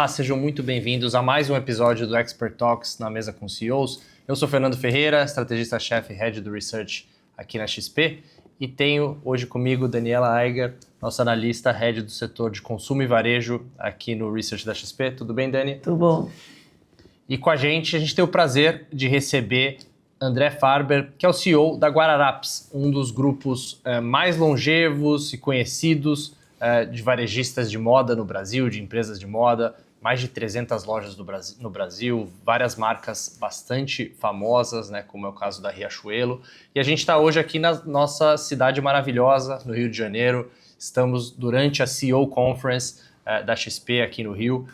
Olá, sejam muito bem-vindos a mais um episódio do Expert Talks na mesa com CEOs. Eu sou Fernando Ferreira, estrategista-chefe e head do Research aqui na XP, e tenho hoje comigo Daniela Eiger, nossa analista head do setor de consumo e varejo aqui no Research da XP. Tudo bem, Dani? Tudo bom. E com a gente tem o prazer de receber André Farber, que é o CEO da Guararapes, um dos grupos mais longevos e conhecidos de varejistas de moda no Brasil, de empresas de moda, mais de 300 lojas no Brasil, várias marcas bastante famosas, né, como é o caso da Riachuelo. E a gente está hoje aqui na nossa cidade maravilhosa, no Rio de Janeiro. Estamos durante a CEO Conference da XP aqui no Rio,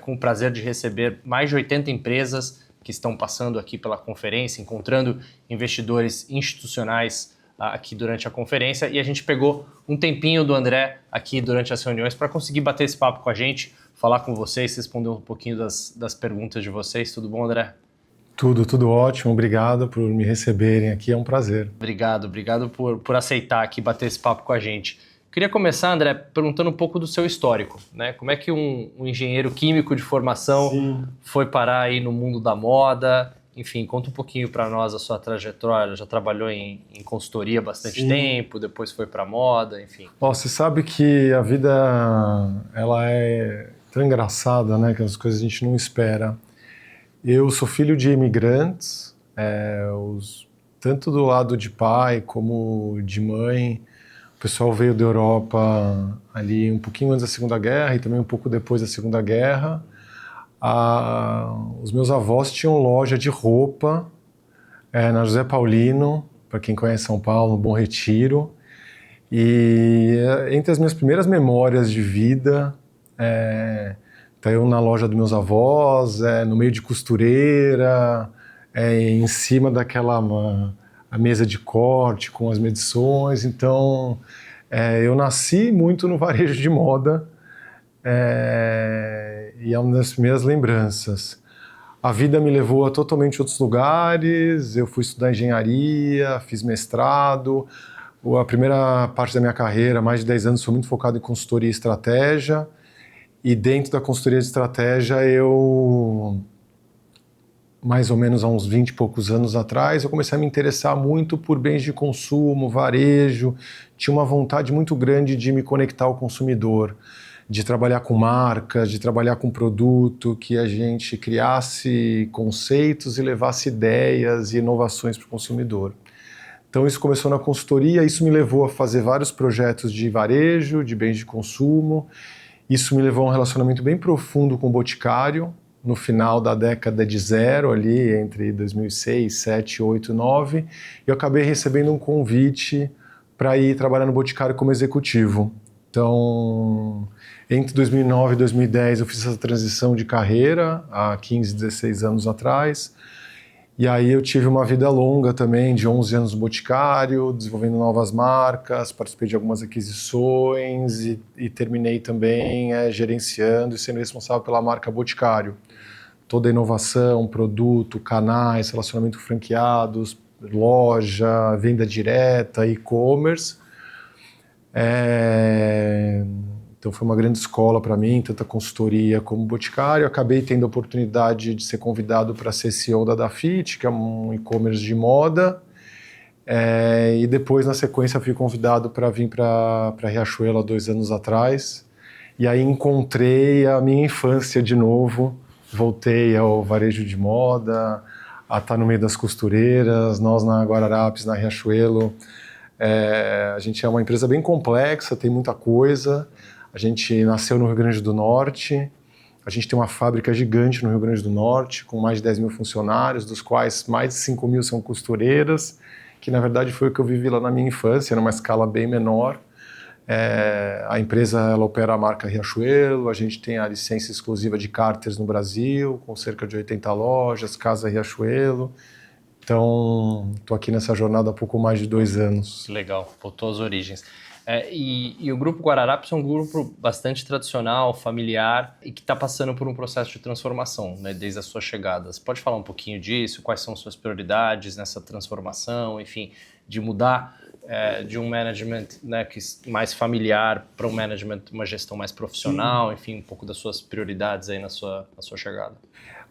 com o prazer de receber mais de 80 empresas que estão passando aqui pela conferência, encontrando investidores institucionais aqui durante a conferência, e a gente pegou um tempinho do André aqui durante as reuniões para conseguir bater esse papo com a gente, falar com vocês, responder um pouquinho das perguntas de vocês. Tudo bom, André? Tudo ótimo. Obrigado por me receberem aqui, é um prazer. Obrigado por aceitar aqui bater esse papo com a gente. Queria começar, André, perguntando um pouco do seu histórico, né? Como é que um engenheiro químico de formação foi parar aí no mundo da moda? Enfim, conta um pouquinho para nós a sua trajetória. Já trabalhou em consultoria há bastante tempo, depois foi para moda, enfim. Você sabe que a vida ela é tão engraçada, né? Que as coisas a gente não espera. Eu sou filho de imigrantes, tanto do lado de pai como de mãe. O pessoal veio da Europa ali um pouquinho antes da Segunda Guerra e também um pouco depois da Segunda Guerra. Os meus avós tinham loja de roupa na José Paulino, para quem conhece São Paulo, Bom Retiro. E entre as minhas primeiras memórias de vida, tá eu na loja dos meus avós, no meio de costureira, em cima daquela a mesa de corte com as medições. Então, eu nasci muito no varejo de moda, e é uma das primeiras lembranças. A vida me levou a totalmente outros lugares. Eu fui estudar engenharia, fiz mestrado. A primeira parte da minha carreira, mais de 10 anos, foi muito focado em consultoria e estratégia. E dentro da consultoria de estratégia, mais ou menos há uns 20 e poucos anos atrás, eu comecei a me interessar muito por bens de consumo, varejo. Tinha uma vontade muito grande de me conectar ao consumidor, de trabalhar com marcas, de trabalhar com produto, que a gente criasse conceitos e levasse ideias e inovações para o consumidor. Então isso começou na consultoria, isso me levou a fazer vários projetos de varejo, de bens de consumo. Isso me levou a um relacionamento bem profundo com o Boticário, no final da década de zero, ali entre 2006, 2007, 2008, 2009, e eu acabei recebendo um convite para ir trabalhar no Boticário como executivo. Então, entre 2009 e 2010, eu fiz essa transição de carreira, há 15, 16 anos atrás, e aí eu tive uma vida longa também, de 11 anos no Boticário, desenvolvendo novas marcas, participei de algumas aquisições e terminei também gerenciando e sendo responsável pela marca Boticário. Toda a inovação, produto, canais, relacionamento com franqueados, loja, venda direta, e-commerce. Então foi uma grande escola para mim, tanto a consultoria como o Boticário. Acabei tendo a oportunidade de ser convidado para ser CEO da Dafit, que é um e-commerce de moda. E depois, na sequência, fui convidado para vir para Riachuelo há 2 anos atrás. E aí encontrei a minha infância de novo. Voltei ao varejo de moda, a estar no meio das costureiras. Nós na Guararapes, na Riachuelo, a gente é uma empresa bem complexa, tem muita coisa. A gente nasceu no Rio Grande do Norte, a gente tem uma fábrica gigante no Rio Grande do Norte, com mais de 10 mil funcionários, dos quais mais de 5 mil são costureiras, que na verdade foi o que eu vivi lá na minha infância, numa escala bem menor. A empresa ela opera a marca Riachuelo, a gente tem a licença exclusiva de Carters no Brasil, com cerca de 80 lojas, Casa Riachuelo. Então, estou aqui nessa jornada há pouco mais de 2 anos. Legal, voltou às origens. E o Grupo Guararapes é um grupo bastante tradicional, familiar e que está passando por um processo de transformação, né, desde a sua chegada. Você pode falar um pouquinho disso? Quais são suas prioridades nessa transformação? Enfim, de mudar de um management, né, mais familiar para um management, uma gestão mais profissional, enfim, um pouco das suas prioridades aí na sua chegada.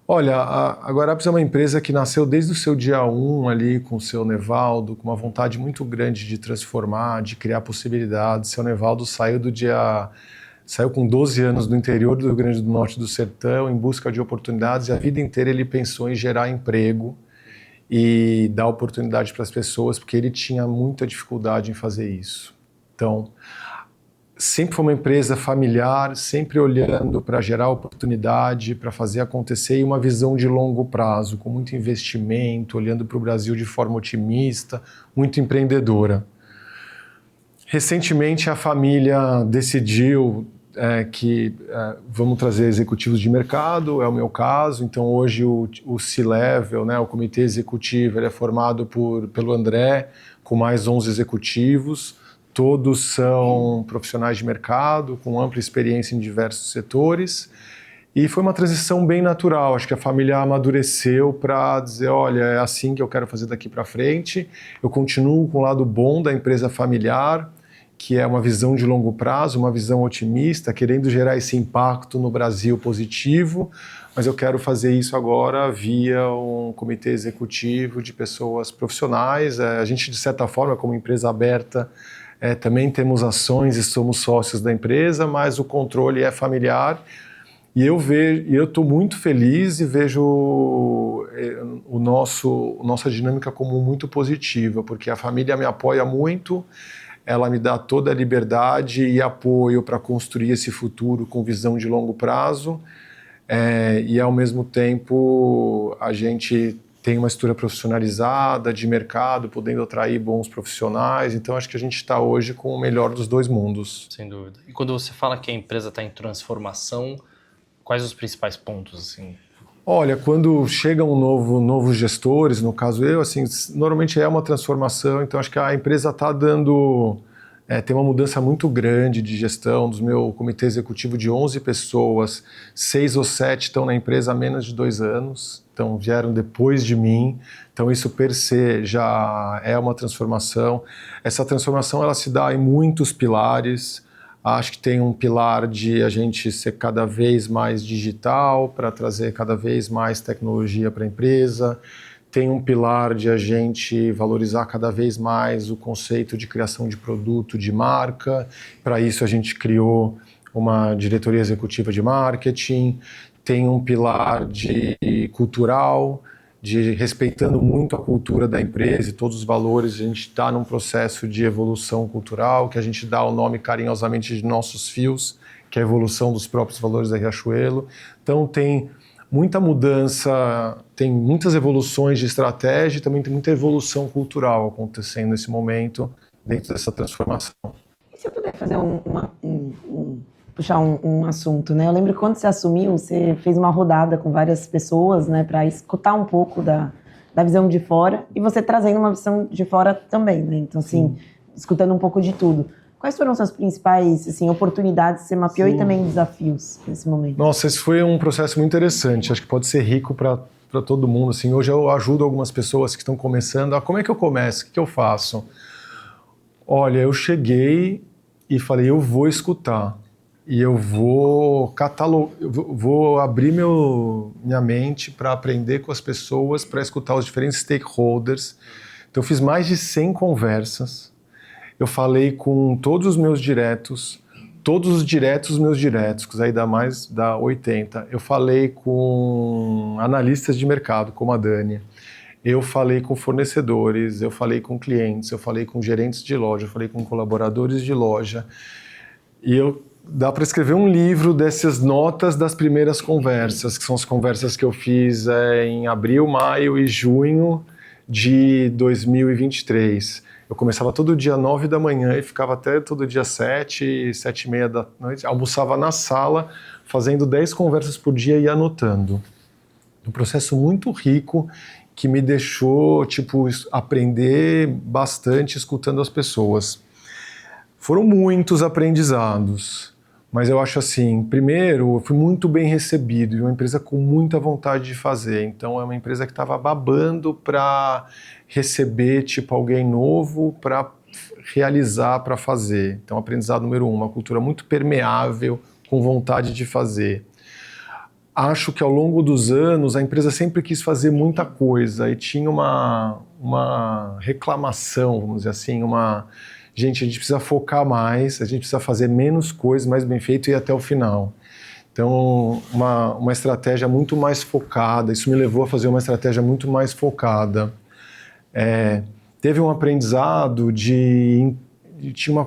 Olha, a Guararapes é uma empresa que nasceu desde o seu dia 1 ali com o seu Nevaldo, com uma vontade muito grande de transformar, de criar possibilidades. Seu Nevaldo saiu com 12 anos do interior do Rio Grande do Norte do Sertão em busca de oportunidades e a vida inteira ele pensou em gerar emprego e dar oportunidade para as pessoas, porque ele tinha muita dificuldade em fazer isso. Então, sempre foi uma empresa familiar, sempre olhando para gerar oportunidade, para fazer acontecer e uma visão de longo prazo, com muito investimento, olhando para o Brasil de forma otimista, muito empreendedora. Recentemente a família decidiu que vamos trazer executivos de mercado, é o meu caso, então hoje o C-Level, né, o comitê executivo, ele é formado pelo André, com mais 11 executivos. Todos são profissionais de mercado, com ampla experiência em diversos setores. E foi uma transição bem natural. Acho que a família amadureceu para dizer, olha, é assim que eu quero fazer daqui para frente. Eu continuo com o lado bom da empresa familiar, que é uma visão de longo prazo, uma visão otimista, querendo gerar esse impacto no Brasil positivo. Mas eu quero fazer isso agora via um comitê executivo de pessoas profissionais. A gente, de certa forma, como empresa aberta, também temos ações e somos sócios da empresa, mas o controle é familiar. E eu estou muito feliz e vejo nossa dinâmica como muito positiva, porque a família me apoia muito, ela me dá toda a liberdade e apoio para construir esse futuro com visão de longo prazo. E ao mesmo tempo a gente tem uma estrutura profissionalizada de mercado, podendo atrair bons profissionais. Então, acho que a gente está hoje com o melhor dos dois mundos. Sem dúvida. E quando você fala que a empresa está em transformação, quais os principais pontos, assim? Olha, quando chegam novos gestores, no caso eu, assim, normalmente é uma transformação. Então, acho que a empresa está tem uma mudança muito grande de gestão do meu comitê executivo de 11 pessoas, 6 ou 7 estão na empresa há menos de 2 anos, então vieram depois de mim, então isso per se já é uma transformação. Essa transformação ela se dá em muitos pilares, acho que tem um pilar de a gente ser cada vez mais digital para trazer cada vez mais tecnologia para a empresa. Tem um pilar de a gente valorizar cada vez mais o conceito de criação de produto, de marca. Para isso a gente criou uma diretoria executiva de marketing. Tem um pilar de cultural, de respeitando muito a cultura da empresa e todos os valores. A gente está num processo de evolução cultural, que a gente dá o nome carinhosamente de nossos fios, que é a evolução dos próprios valores da Riachuelo. Então tem muita mudança, tem muitas evoluções de estratégia e também tem muita evolução cultural acontecendo nesse momento, dentro dessa transformação. E se eu puder fazer puxar um assunto, né? Eu lembro que quando você assumiu, você fez uma rodada com várias pessoas, né, para escutar um pouco da visão de fora e você trazendo uma visão de fora também, né? Então, assim, escutando um pouco de tudo. Quais foram suas principais oportunidades que você mapeou e também desafios nesse momento? Nossa, esse foi um processo muito interessante. Acho que pode ser rico para todo mundo. Assim, hoje eu ajudo algumas pessoas que estão começando. Como é que eu começo? O que eu faço? Olha, eu cheguei e falei, eu vou escutar. E eu vou vou abrir minha mente para aprender com as pessoas, para escutar os diferentes stakeholders. Então eu fiz mais de 100 conversas. Eu falei com todos os meus diretos, meus diretos, que aí dá 80. Eu falei com analistas de mercado, como a Dani. Eu falei com fornecedores, eu falei com clientes, eu falei com gerentes de loja, eu falei com colaboradores de loja. E dá para escrever um livro dessas notas das primeiras conversas, que são as conversas que eu fiz em abril, maio e junho de 2023. Eu começava todo dia 9 da manhã e ficava até todo dia 7h30 da noite. Almoçava na sala, fazendo 10 conversas por dia e anotando. Um processo muito rico que me deixou, tipo, aprender bastante escutando as pessoas. Foram muitos aprendizados, mas eu acho assim, primeiro, eu fui muito bem recebido, e uma empresa com muita vontade de fazer. Então, é uma empresa que estava babando para receber, tipo, alguém novo para realizar, para fazer. Então, aprendizado número 1, uma cultura muito permeável, com vontade de fazer. Acho que ao longo dos anos a empresa sempre quis fazer muita coisa e tinha uma reclamação, vamos dizer assim, gente, a gente precisa focar mais, a gente precisa fazer menos coisas, mais bem feito e ir até o final. Então, uma estratégia muito mais focada, isso me levou a fazer uma estratégia muito mais focada. Teve um aprendizado tinha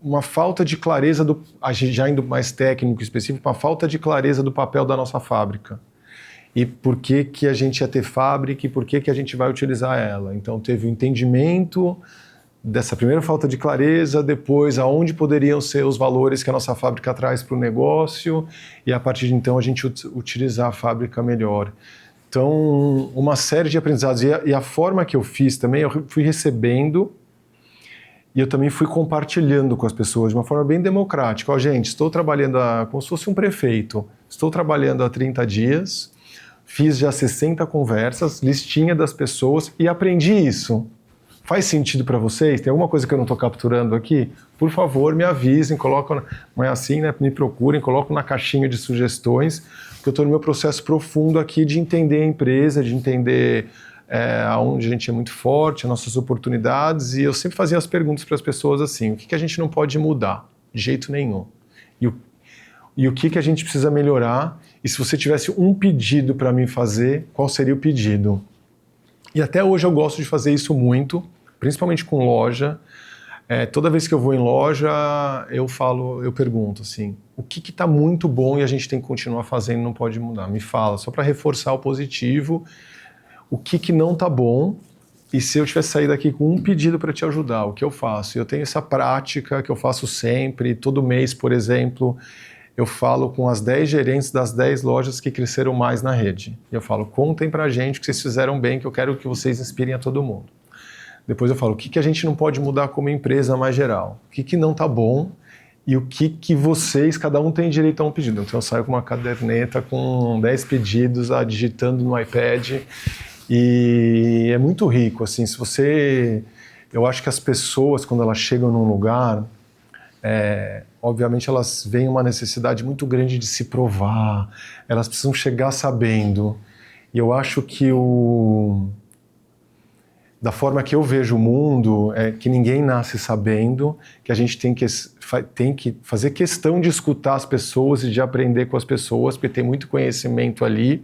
uma falta de clareza, já indo mais técnico específico, uma falta de clareza do papel da nossa fábrica. E por que a gente ia ter fábrica e por que a gente vai utilizar ela. Então teve o entendimento dessa primeira falta de clareza, depois aonde poderiam ser os valores que a nossa fábrica traz para o negócio e a partir de então a gente utilizar a fábrica melhor. Então, uma série de aprendizados. E a forma que eu fiz também, eu fui recebendo e eu também fui compartilhando com as pessoas de uma forma bem democrática. Gente, estou trabalhando como se fosse um prefeito. Estou trabalhando há 30 dias, fiz já 60 conversas, listinha das pessoas e aprendi isso. Faz sentido para vocês? Tem alguma coisa que eu não estou capturando aqui? Por favor, me avisem, colocam, não é assim, né? Me procurem, colocam na caixinha de sugestões, porque eu estou no meu processo profundo aqui de entender a empresa, de entender aonde a gente é muito forte, as nossas oportunidades, e eu sempre fazia as perguntas para as pessoas assim, o que a gente não pode mudar? De jeito nenhum. E o que a gente precisa melhorar? E se você tivesse um pedido para mim fazer, qual seria o pedido? E até hoje eu gosto de fazer isso muito, principalmente com loja. Toda vez que eu vou em loja, eu pergunto assim, o que está muito bom e a gente tem que continuar fazendo, não pode mudar? Me fala, só para reforçar o positivo, o que não está bom, e se eu tivesse saído daqui com um pedido para te ajudar, o que eu faço? Eu tenho essa prática que eu faço sempre, todo mês, por exemplo, eu falo com as 10 gerentes das 10 lojas que cresceram mais na rede. E eu falo, contem pra gente o que vocês fizeram bem, que eu quero que vocês inspirem a todo mundo. Depois eu falo, o que a gente não pode mudar como empresa mais geral? O que não tá bom e o que vocês, cada um tem direito a um pedido. Então eu saio com uma caderneta com 10 pedidos, digitando no iPad. E é muito rico, assim, eu acho que as pessoas, quando elas chegam num lugar, obviamente elas veem uma necessidade muito grande de se provar, elas precisam chegar sabendo. E eu acho que da forma que eu vejo o mundo, é que ninguém nasce sabendo, que a gente tem que fazer questão de escutar as pessoas e de aprender com as pessoas, porque tem muito conhecimento ali,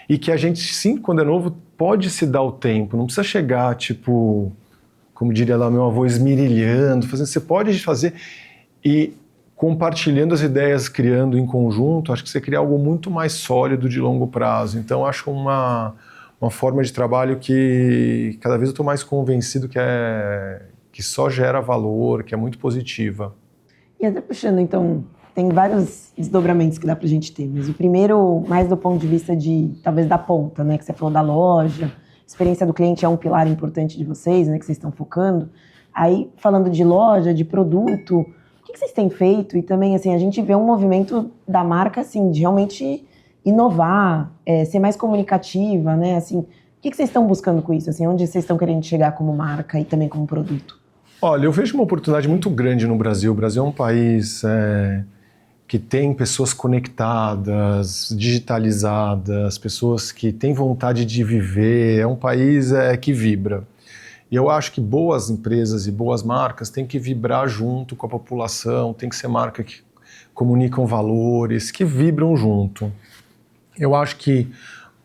e que a gente, sim, quando é novo, pode se dar o tempo, não precisa chegar, tipo, como diria lá meu avô, esmirilhando, você pode fazer, e compartilhando as ideias, criando em conjunto, acho que você cria algo muito mais sólido de longo prazo. Então, acho uma forma de trabalho que cada vez eu estou mais convencido que só gera valor, que é muito positiva. E até puxando, então, tem vários desdobramentos que dá pra gente ter, mas o primeiro, mais do ponto de vista talvez da ponta, né, que você falou da loja, experiência do cliente é um pilar importante de vocês, né, que vocês estão focando. Aí, falando de loja, de produto, o que vocês têm feito? E também, assim, a gente vê um movimento da marca, assim, de realmente inovar, ser mais comunicativa, né, assim, o que vocês estão buscando com isso? Assim, onde vocês estão querendo chegar como marca e também como produto? Olha, eu vejo uma oportunidade muito grande no Brasil. O Brasil é um país que tem pessoas conectadas, digitalizadas, pessoas que têm vontade de viver, é um país que vibra. E eu acho que boas empresas e boas marcas têm que vibrar junto com a população, tem que ser marca que comunicam valores, que vibram junto. Eu acho que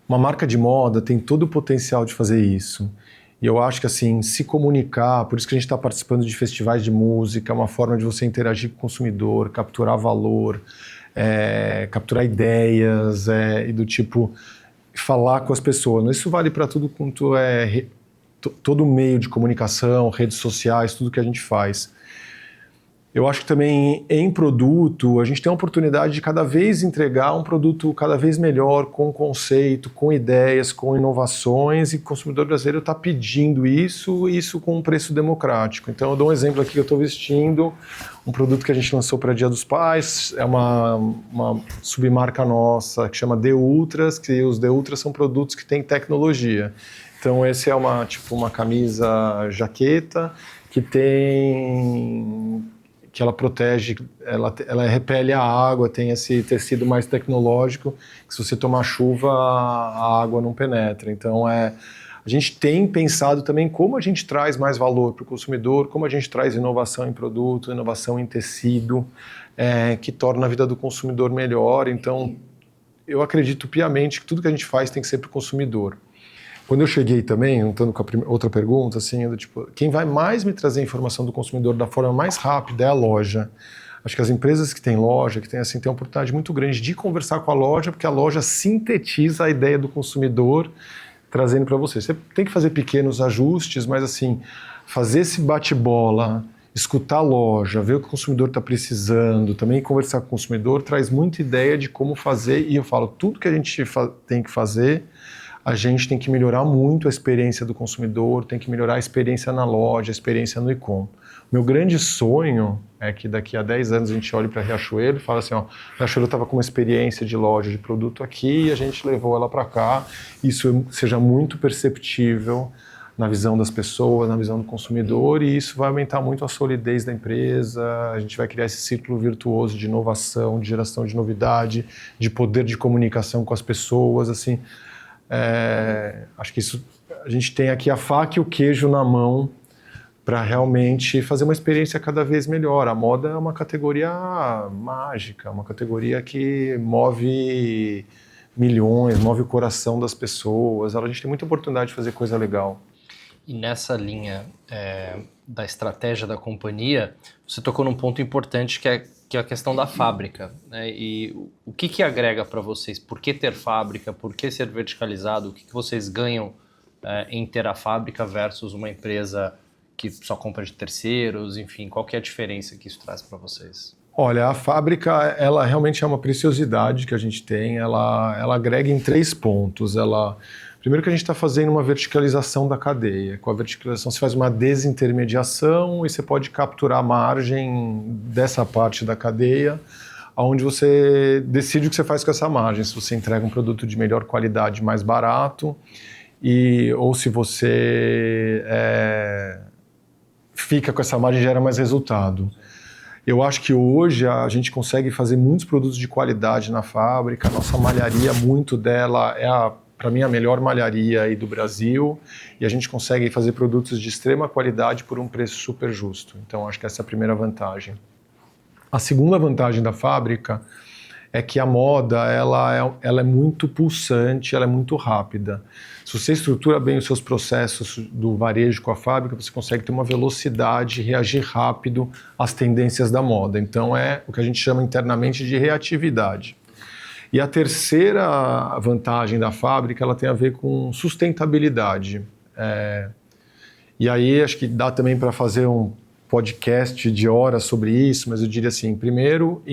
uma marca de moda tem todo o potencial de fazer isso. E eu acho que, assim, se comunicar, por isso que a gente está participando de festivais de música, é uma forma de você interagir com o consumidor, capturar valor, capturar ideias e do tipo, falar com as pessoas. Isso vale para tudo quanto todo meio de comunicação, redes sociais, tudo que a gente faz. Eu acho que também em produto, a gente tem a oportunidade de cada vez entregar um produto cada vez melhor, com conceito, com ideias, com inovações, e o consumidor brasileiro está pedindo isso com um preço democrático. Então eu dou um exemplo aqui que eu estou vestindo, um produto que a gente lançou para Dia dos Pais, é uma submarca nossa que chama The Ultras, que os The Ultras são produtos que têm tecnologia. Então esse é uma camisa jaqueta que ela protege, ela repele a água, tem esse tecido mais tecnológico, que se você tomar chuva, a água não penetra. Então, a gente tem pensado também como a gente traz mais valor para o consumidor, como a gente traz inovação em produto, inovação em tecido, que torna a vida do consumidor melhor. Então, eu acredito piamente que tudo que a gente faz tem que ser para o consumidor. Quando eu cheguei também, juntando com a outra pergunta, assim, quem vai mais me trazer a informação do consumidor da forma mais rápida é a loja. Acho que as empresas que têm loja, que têm uma oportunidade muito grande de conversar com a loja, porque a loja sintetiza a ideia do consumidor, trazendo para você. Você tem que fazer pequenos ajustes, mas assim, fazer esse bate-bola, escutar a loja, ver o que o consumidor está precisando, também conversar com o consumidor, traz muita ideia de como fazer, e eu falo, tudo que a gente tem que fazer, a gente tem que melhorar muito a experiência do consumidor, tem que melhorar a experiência na loja, a experiência no e-com. Meu grande sonho é que daqui a 10 anos a gente olhe para Riachuelo e fale assim, Riachuelo estava com uma experiência de loja de produto aqui e a gente levou ela para cá. Isso seja muito perceptível na visão das pessoas, na visão do consumidor, e isso vai aumentar muito a solidez da empresa, a gente vai criar esse círculo virtuoso de inovação, de geração de novidade, de poder de comunicação com as pessoas, assim. Acho que isso, a gente tem aqui a faca e o queijo na mão para realmente fazer uma experiência cada vez melhor. A moda é uma categoria mágica, uma categoria que move milhões, move o coração das pessoas. A gente tem muita oportunidade de fazer coisa legal. E nessa linha da estratégia da companhia, você tocou num ponto importante que é a questão da fábrica, né? E o que agrega para vocês? Por que ter fábrica? Por que ser verticalizado? O que vocês ganham em ter a fábrica versus uma empresa que só compra de terceiros? Enfim, qual que é a diferença que isso traz para vocês? Olha, a fábrica, ela realmente é uma preciosidade que a gente tem, ela agrega em 3 pontos. Primeiro que a gente está fazendo uma verticalização da cadeia. Com a verticalização você faz uma desintermediação e você pode capturar a margem dessa parte da cadeia, onde você decide o que você faz com essa margem. Se você entrega um produto de melhor qualidade, mais barato, ou se você fica com essa margem e gera mais resultado. Eu acho que hoje a gente consegue fazer muitos produtos de qualidade na fábrica. A nossa malharia, muito dela para mim, a melhor malharia aí do Brasil, e a gente consegue fazer produtos de extrema qualidade por um preço super justo. Então, acho que essa é a primeira vantagem. A segunda vantagem da fábrica é que a moda ela é muito pulsante, ela é muito rápida. Se você estrutura bem os seus processos do varejo com a fábrica, você consegue ter uma velocidade, reagir rápido às tendências da moda. Então, é o que a gente chama internamente de reatividade. E a terceira vantagem da fábrica, ela tem a ver com sustentabilidade. E aí acho que dá também para fazer um podcast de horas sobre isso, mas eu diria assim, primeiro,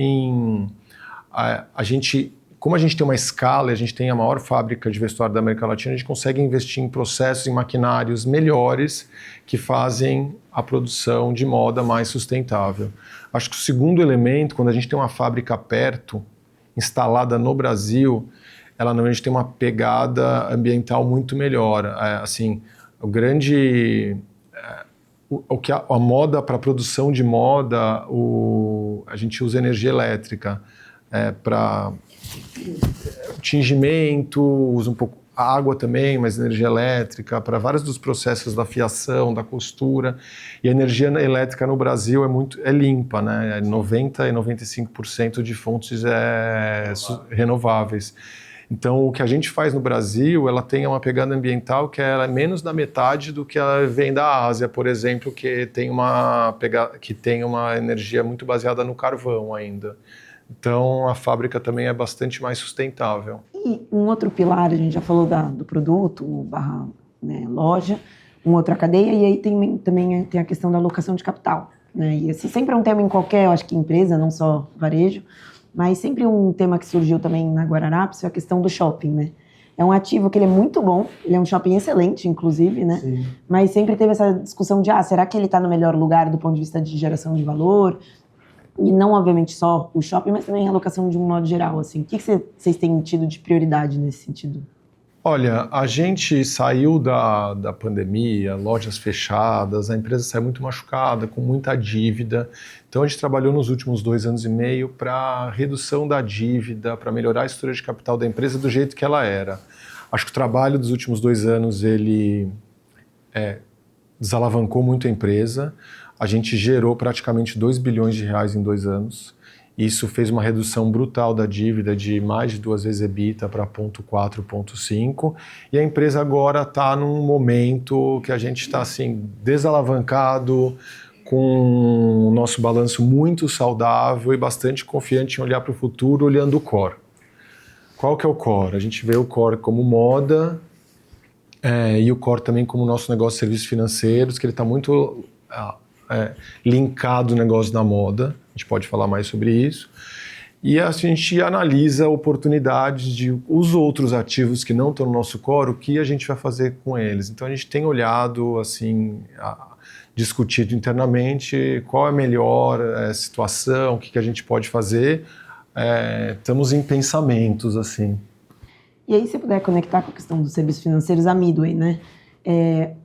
como a gente tem uma escala, a gente tem a maior fábrica de vestuário da América Latina, a gente consegue investir em processos, em maquinários melhores que fazem a produção de moda mais sustentável. Acho que o segundo elemento, quando a gente tem uma fábrica perto, instalada no Brasil, ela normalmente tem uma pegada ambiental muito melhor. Assim, a moda, para a produção de moda, a gente usa energia elétrica para tingimento, usa um pouco água também, mas energia elétrica, para vários dos processos da fiação, da costura. E a energia elétrica no Brasil é limpa, né? 90% e 95% de fontes renováveis. Então, o que a gente faz no Brasil, ela tem uma pegada ambiental que ela é menos da metade do que ela vem da Ásia, por exemplo, que tem uma energia muito baseada no carvão ainda. Então, a fábrica também é bastante mais sustentável. E um outro pilar, a gente já falou do produto, loja, uma outra cadeia, e aí também tem a questão da alocação de capital. né? E assim, sempre é um tema em qualquer, eu acho que empresa, não só varejo, mas sempre um tema que surgiu também na Guararapes foi a questão do shopping, né? É um ativo que ele é muito bom, ele é um shopping excelente, inclusive, né? Sim. Mas sempre teve essa discussão de, será que ele está no melhor lugar do ponto de vista de geração de valor? E não, obviamente, só o shopping, mas também a alocação de um modo geral, assim. O que vocês têm tido de prioridade nesse sentido? Olha, a gente saiu da pandemia, lojas fechadas, a empresa saiu muito machucada, com muita dívida. Então a gente trabalhou nos últimos 2 anos e meio para redução da dívida, para melhorar a estrutura de capital da empresa do jeito que ela era. Acho que o trabalho dos últimos 2 anos, ele desalavancou muito a empresa. A gente gerou praticamente 2 bilhões de reais em 2 anos. Isso fez uma redução brutal da dívida de mais de 2 vezes EBITDA para 0,4, 0,5. E a empresa agora está num momento que a gente está assim, desalavancado, com o nosso balanço muito saudável e bastante confiante em olhar para o futuro, olhando o core. Qual que é o core? A gente vê o core como moda e o core também como nosso negócio de serviços financeiros, que ele está muito linkado ao negócio da moda. A gente pode falar mais sobre isso. E a gente analisa oportunidades de os outros ativos que não estão no nosso core, o que a gente vai fazer com eles. Então a gente tem olhado, assim, discutido internamente qual é a melhor situação, o que a gente pode fazer. Estamos em pensamentos, assim. E aí, se puder conectar com a questão dos serviços financeiros, a Midway, né?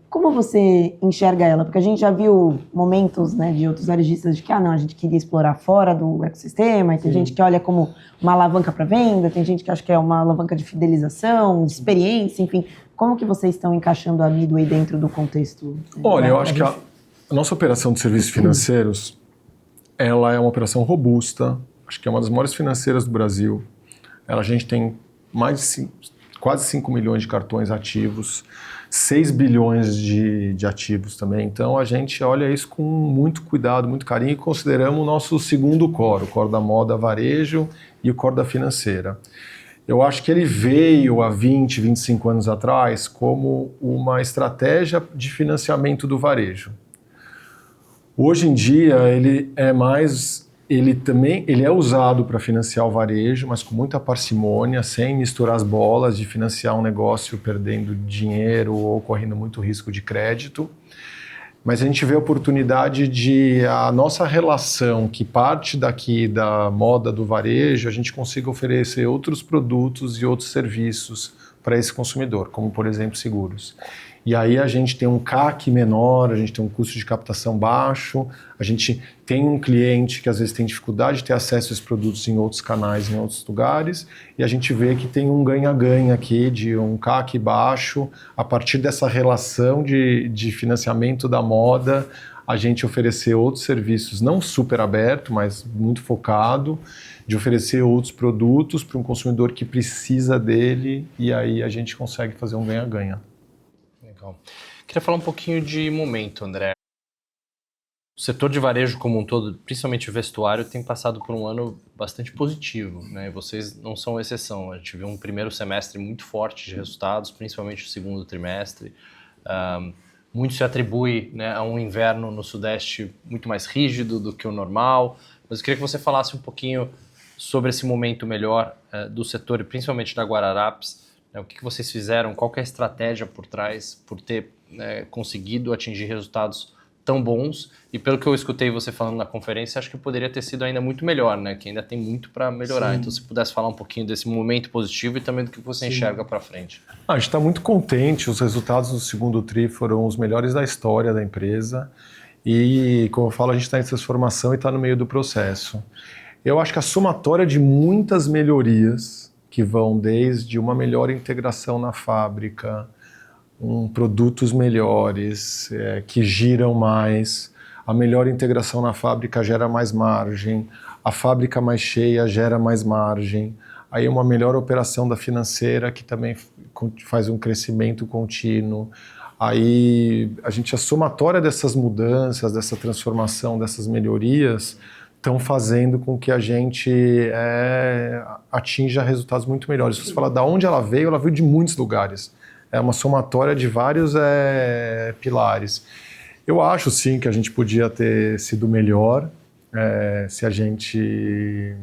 Como você enxerga ela? Porque a gente já viu momentos, né, de outros varejistas de que, não, a gente queria explorar fora do ecossistema, e tem gente que olha como uma alavanca para venda, tem gente que acha que é uma alavanca de fidelização, de experiência, enfim. Como que vocês estão encaixando a Midway dentro do contexto? Olha, eu acho que a nossa operação de serviços financeiros, ela é uma operação robusta, acho que é uma das maiores financeiras do Brasil. A gente tem quase 5 milhões de cartões ativos, 6 bilhões de ativos também. Então a gente olha isso com muito cuidado, muito carinho e consideramos o nosso segundo core, o core da moda varejo e o core da financeira. Eu acho que ele veio há 20, 25 anos atrás como uma estratégia de financiamento do varejo. Hoje em dia ele é usado para financiar o varejo, mas com muita parcimônia, sem misturar as bolas de financiar um negócio perdendo dinheiro ou correndo muito risco de crédito. Mas a gente vê a oportunidade de a nossa relação, que parte daqui da moda do varejo, a gente consiga oferecer outros produtos e outros serviços para esse consumidor, como por exemplo seguros. E aí a gente tem um CAC menor, a gente tem um custo de captação baixo, a gente tem um cliente que às vezes tem dificuldade de ter acesso a esses produtos em outros canais, em outros lugares, e a gente vê que tem um ganha-ganha aqui de um CAC baixo, a partir dessa relação de financiamento da moda, a gente oferecer outros serviços, não super aberto, mas muito focado, de oferecer outros produtos para um consumidor que precisa dele, e aí a gente consegue fazer um ganha-ganha. Legal. Queria falar um pouquinho de momento, André. O setor de varejo como um todo, principalmente o vestuário, tem passado por um ano bastante positivo, né? Vocês não são exceção. A gente viu um primeiro semestre muito forte de resultados, principalmente o segundo trimestre. Muito se atribui, né, a um inverno no Sudeste muito mais rígido do que o normal. Mas eu queria que você falasse um pouquinho sobre esse momento melhor do setor, e principalmente da Guararapes. O que vocês fizeram, qual que é a estratégia por trás, por ter conseguido atingir resultados tão bons, e pelo que eu escutei você falando na conferência, acho que poderia ter sido ainda muito melhor, né? Que ainda tem muito para melhorar. Sim. Então, se pudesse falar um pouquinho desse momento positivo e também do que você enxerga para frente. A gente está muito contente, os resultados do segundo TRI foram os melhores da história da empresa, e, como eu falo, a gente está em transformação e está no meio do processo. Eu acho que a somatória de muitas melhorias, que vão desde uma melhor integração na fábrica, produtos melhores, que giram mais, a melhor integração na fábrica gera mais margem, a fábrica mais cheia gera mais margem, aí uma melhor operação da financeira que também faz um crescimento contínuo. Aí a somatória dessas mudanças, dessa transformação, dessas melhorias, estão fazendo com que a gente atinja resultados muito melhores. Se você falar de onde ela veio de muitos lugares. É uma somatória de vários pilares. Eu acho, sim, que a gente podia ter sido melhor se a gente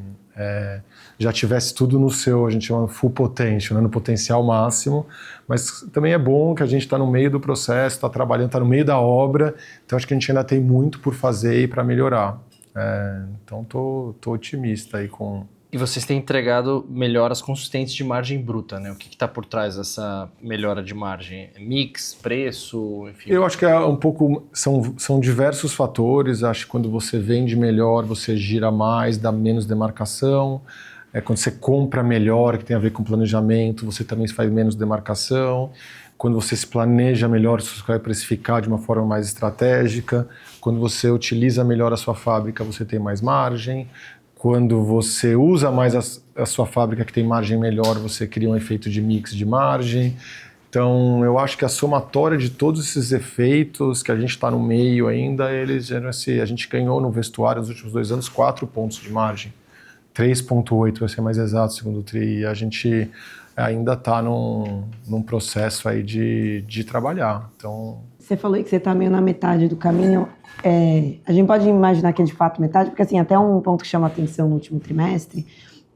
já tivesse tudo no seu, a gente chama full potential, né, no potencial máximo, mas também é bom que a gente está no meio do processo, está trabalhando, está no meio da obra, então acho que a gente ainda tem muito por fazer e para melhorar. Então tô otimista aí com... E vocês têm entregado melhoras consistentes de margem bruta, né? O que está por trás dessa melhora de margem? Mix, preço, enfim? Eu acho que é um pouco... São diversos fatores. Acho que quando você vende melhor, você gira mais, dá menos demarcação. Quando você compra melhor, que tem a ver com planejamento, você também faz menos demarcação. Quando você se planeja melhor, você vai precificar de uma forma mais estratégica. Quando você utiliza melhor a sua fábrica, você tem mais margem. Quando você usa mais a sua fábrica que tem margem melhor, você cria um efeito de mix de margem. Então, eu acho que a somatória de todos esses efeitos que a gente está no meio ainda, a gente ganhou no vestuário nos últimos 2 anos 4 pontos de margem. 3,8 para ser mais exato, segundo o TRI. E a gente ainda está num processo aí de trabalhar. Então... Você falou que você está meio na metade do caminho. A gente pode imaginar que é de fato metade, porque assim, até um ponto que chama atenção no último trimestre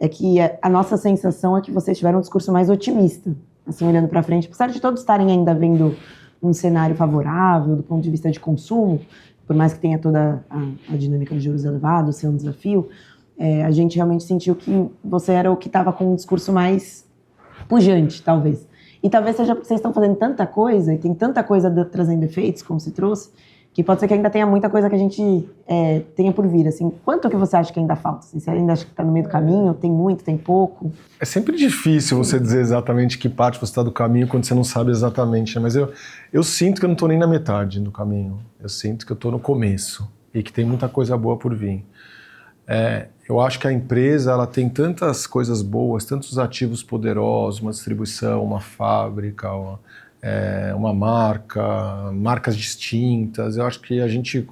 é que a nossa sensação é que vocês tiveram um discurso mais otimista, assim, olhando para frente. Apesar de todos estarem ainda vendo um cenário favorável do ponto de vista de consumo, por mais que tenha toda a dinâmica de juros elevados, ser um desafio, a gente realmente sentiu que você era o que estava com um discurso mais pujante, talvez. E talvez seja porque vocês estão fazendo tanta coisa, e tem tanta coisa trazendo efeitos, como se trouxe, que pode ser que ainda tenha muita coisa que a gente tenha por vir. Assim, quanto que você acha que ainda falta? Assim, você ainda acha que está no meio do caminho? Tem muito, tem pouco? É sempre difícil você dizer exatamente que parte você está do caminho quando você não sabe exatamente, né? Mas eu sinto que eu não estou nem na metade do caminho. Eu sinto que eu estou no começo e que tem muita coisa boa por vir. Eu acho que a empresa ela tem tantas coisas boas, tantos ativos poderosos, uma distribuição, uma fábrica, uma marca, marcas distintas. Eu acho que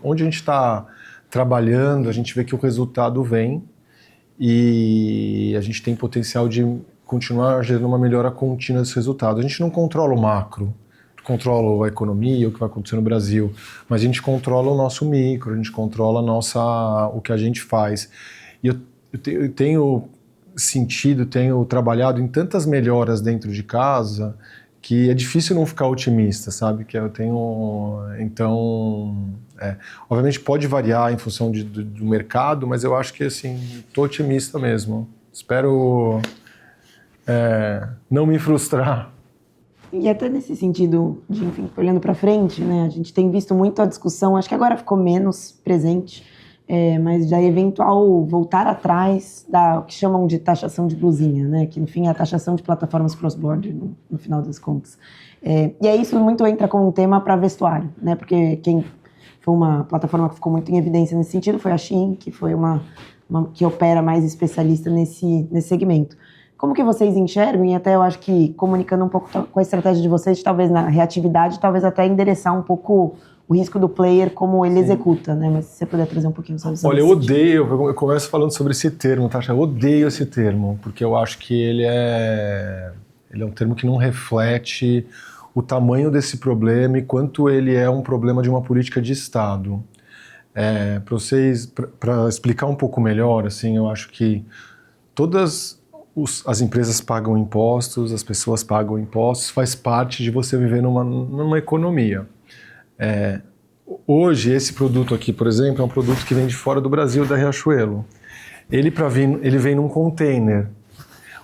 onde a gente está trabalhando, a gente vê que o resultado vem e a gente tem potencial de continuar gerando uma melhora contínua desse resultado. A gente não controla o macro, controla a economia, o que vai acontecer no Brasil, mas a gente controla o nosso micro, a gente controla o que a gente faz. E eu tenho sentido, tenho trabalhado em tantas melhoras dentro de casa que é difícil não ficar otimista, sabe? Obviamente pode variar em função do mercado, mas eu acho que assim, estou otimista mesmo. Espero não me frustrar. E até nesse sentido, de, enfim, olhando para frente, né, a gente tem visto muito a discussão, acho que agora ficou menos presente, mas da eventual voltar atrás o que chamam de taxação de blusinha, né, que no fim é a taxação de plataformas cross-border, no final das contas. E aí isso muito entra como um tema para vestuário, né, porque quem foi uma plataforma que ficou muito em evidência nesse sentido foi a Shein, que foi uma que opera mais especialista nesse segmento. Como que vocês enxergam, e até eu acho que comunicando um pouco com a estratégia de vocês, talvez na reatividade, talvez até endereçar um pouco o risco do player como ele executa, né? Mas se você puder trazer um pouquinho sobre isso. Olha, eu começo falando sobre esse termo, tá? Eu odeio esse termo, porque eu acho que ele é um termo que não reflete o tamanho desse problema e quanto ele é um problema de uma política de Estado. Para explicar um pouco melhor, assim, eu acho que as empresas pagam impostos, as pessoas pagam impostos, faz parte de você viver numa economia. Hoje, esse produto aqui, por exemplo, é um produto que vem de fora do Brasil, da Riachuelo. Ele vem num container.